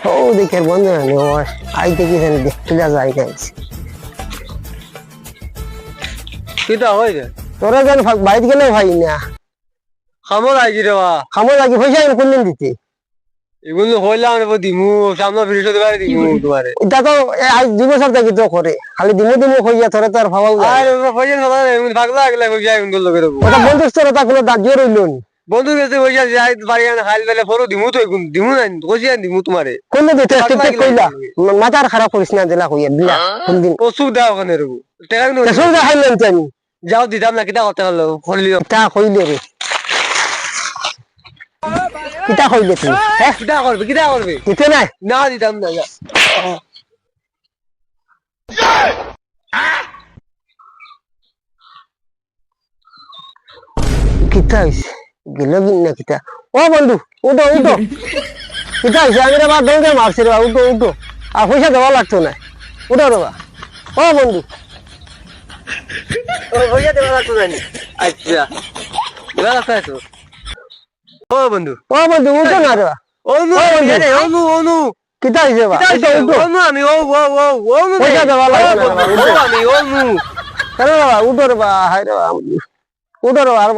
ও দেখে বন্ধ হয়নি ও আইতে কি জানি দেখতে যায় গাইছে কিতা হয় রে তোরা যেন বাইরে গেলে ভাই না খামর আইছি রে বা খামো লাগি পয়সা কোনদিন দিতে এগুলো হইলাম রে দিমু সামনে ফিরে পারে দিমু তোমারে এটা তো আজ 2 বছর থেকে তো করে খালি দিমু হইয়া তোরে তো আর ভাবাও যায় আর পয়সা না এমন পাগলা আগলা পয়সা এমন করলো করে ওটা বন্ধুত্বতা কোনো দাজ্য রইল নি বন্ধু কাছে পয়সা যাই বাড়ি আনা খাইল বেলে ফরো দিমু তো এগুন দিমু না কইছি দিমু তোমারে কোন দিতে টিকটক কইলা মাথার খারাপ করিস না দিলা কইয়া দিলা কোনদিন ওষুধ দাও ওখানে রে টাকা কিন্তু তেসল দেখাইলেন আমি যাও দিতাম না কিটা করতে পারলো করলিও তা কইলে রে কিটা কইলে তুমি হ্যাঁ কিটা করবে কিটা করবে দিতে নাই না দিতাম না যা কিটা হইছে গেল না কিটা ও বন্ধু উঠো উঠো কিটা হইছে আমি রে বা দৌড়ে মারছি রে উঠো উঠো আর পয়সা দেওয়া লাগতো না উঠো রে বা ও বন্ধু ও পয়সা দেওয়া লাগতো জানি আচ্ছা দেওয়া লাগতো তো ও বন্ধু উঠো না রে বা অনু অনু অনু কিটা হইছে বা উঠো উঠো অনু আমি ও অনু পয়সা দেওয়া লাগতো না রে বা, আমি অনু আরে বাবা উঠো রে বা হাই রে বা উঠো রে বা আর